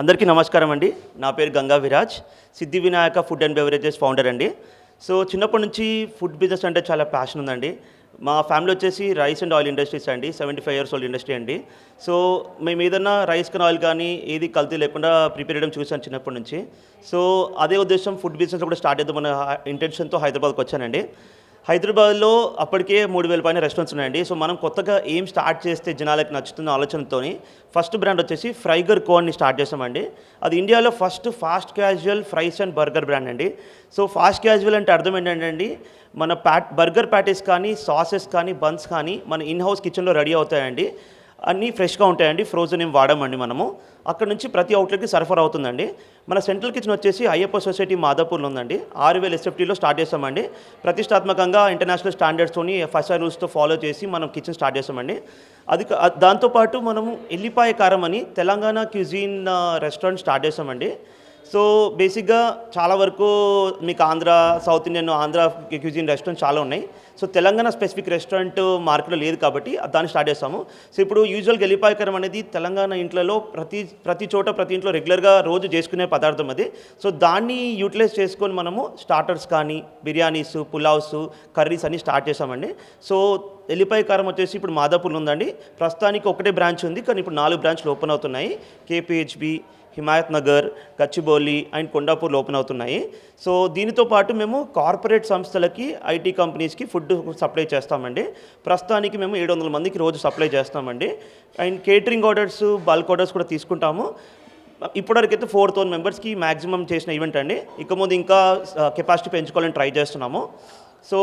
అందరికీ నమస్కారం అండి. నా పేరు గంగా విరాజ్, సిద్ధి Vinayaka food and beverages founder అండి. సో చిన్నప్పటి నుంచి ఫుడ్ బిజినెస్ అంటే చాలా ప్యాషన్ ఉందండి. మా ఫ్యామిలీ వచ్చేసి రైస్ అండ్ ఆయిల్ ఇండస్ట్రీస్ అండి. 75 ఇయర్స్ ఓల్డ్ ఇండస్ట్రీ అండి. సో మేము ఏదన్నా రైస్ కానీ ఆయిల్ కానీ ఏది కల్తీ లేకుండా ప్రిపేర్ చేయడం చూసాను చిన్నప్పటి నుంచి. సో అదే ఉద్దేశం ఫుడ్ బిజినెస్ కూడా స్టార్ట్ చేద్దామన్న ఇంటెన్షన్తో హైదరాబాద్కి వచ్చానండి. హైదరాబాద్లో అప్పటికే 3000 పైన రెస్టారెంట్స్ ఉన్నాయండి. సో మనం కొత్తగా ఏం స్టార్ట్ చేస్తే జనాలకు నచ్చుతున్న ఆలోచనతోని ఫస్ట్ బ్రాండ్ వచ్చేసి ఫ్రైగర్ కోని స్టార్ట్ చేసామండి. అది ఇండియాలో first fast casual fries and burger brand అండి. సో ఫాస్ట్ క్యాజువల్ అంటే అర్థం ఏంటంటే మన బర్గర్ ప్యాటీస్ కానీ సాసెస్ కానీ బన్స్ కానీ మన ఇన్ హౌస్ కిచెన్లో రెడీ అవుతాయండి. అన్నీ ఫ్రెష్గా ఉంటాయండి, ఫ్రోజన్ ఏం వాడమండి మనము. అక్కడ నుంచి ప్రతి అవుట్లెట్కి సరఫరా అవుతుందండి. మన సెంట్రల్ కిచెన్ వచ్చేసి అయ్యప్ప సొసైటీ మాదాపూర్లో ఉందండి. 6000 SFTలో స్టార్ట్ చేస్తామండి. ప్రతిష్టాత్మకంగా ఇంటర్నేషనల్ స్టాండర్డ్స్తోని FSI రూల్స్తో ఫాలో చేసి మనం కిచెన్ స్టార్ట్ చేస్తామండి. అది దాంతోపాటు మనము ఎల్లిపాయ కారం అని తెలంగాణ క్యూజిన్ రెస్టారెంట్ స్టార్ట్ చేస్తామండి. సో బేసిక్గా చాలా వరకు మీకు south Indian Andhra cuisine restaurant చాలా ఉన్నాయి. సో తెలంగాణ స్పెసిఫిక్ రెస్టారెంట్ మార్కెట్లో లేదు కాబట్టి దాన్ని స్టార్ట్ చేస్తాము. సో ఇప్పుడు యూజువల్గా ఎల్లిపాయకరం అనేది తెలంగాణ ఇంట్లలో ప్రతి చోట ప్రతి ఇంట్లో రెగ్యులర్గా రోజు చేసుకునే పదార్థం అది. సో దాన్ని యూటిలైజ్ చేసుకొని మనము స్టార్టర్స్ కానీ బిర్యానీస్, పులావ్స్, కర్రీస్ అన్నీ స్టార్ట్ చేసామండి. సో ఎల్లిపాయ కారం వచ్చేసి ఇప్పుడు మాదాపూర్లో ఉందండి. ప్రస్తుతానికి ఒకటే బ్రాంచ్ ఉంది, కానీ ఇప్పుడు 4 బ్రాంచ్లు ఓపెన్ అవుతున్నాయి. KPHB, హిమాయత్ నగర్, గచ్చిబౌలి అండ్ కొండాపూర్లో ఓపెన్ అవుతున్నాయి. సో దీనితో పాటు మేము కార్పొరేట్ సంస్థలకి, IT కంపెనీస్కి ఫుడ్ సప్లై చేస్తామండి. ప్రస్తుతానికి మేము 700 మందికి రోజు సప్లై చేస్తామండి. And catering orders, bulk orders కూడా తీసుకుంటాము. ఇప్పటివరకైతే 4000 మెంబర్స్కి మ్యాక్సిమం చేసిన ఈవెంట్ అండి. ఇక ముందు ఇంకా కెపాసిటీ పెంచుకోవాలని ట్రై చేస్తున్నాము. సో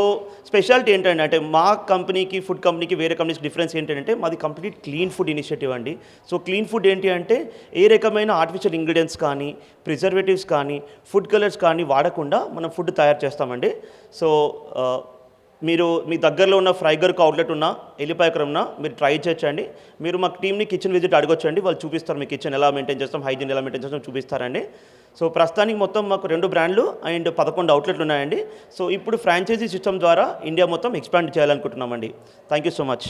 స్పెషాలిటీ ఏంటంటే మా కంపెనీకి ఫుడ్ కంపెనీకి వేరే కంపెనీస్కి డిఫరెన్స్ ఏంటంటే మాది కంప్లీట్ క్లీన్ ఫుడ్ ఇనిషియేటివ్ అండి. సో క్లీన్ ఫుడ్ ఏంటి అంటే ఏ రకమైన ఆర్టిఫిషియల్ ఇంగ్రీడియంట్స్ కానీ, ప్రిజర్వేటివ్స్ కానీ, ఫుడ్ కలర్స్ కానీ వాడకుండా మనం ఫుడ్ తయారు చేస్తామండి. సో మీరు మీ దగ్గరలో ఉన్న ఫ్రైగర్కి అవుట్లెట్ ఉన్న ఎల్లిపాయకరం ఉన్న మీరు ట్రై చేయొచ్చండి. మీరు మా టీమ్ని కిచెన్ విజిట్ అడగొచ్చండి, వాళ్ళు చూపిస్తారు మీ కిచెన్ ఎలా మెయింటైన్ చేస్తాం, హైజీన్ ఎలా మెయింటైన్ చేస్తాం చూపిస్తారండి. సో ప్రస్తుతానికి మొత్తం మాకు 2 బ్రాండ్లు అండ్ 11 అవుట్లెట్లు ఉన్నాయండి. సో ఇప్పుడు ఫ్రాంచైజీ సిస్టమ్ ద్వారా ఇండియా మొత్తం ఎక్స్పాండ్ చేయాలనుకుంటున్నామండి. Thank you so much.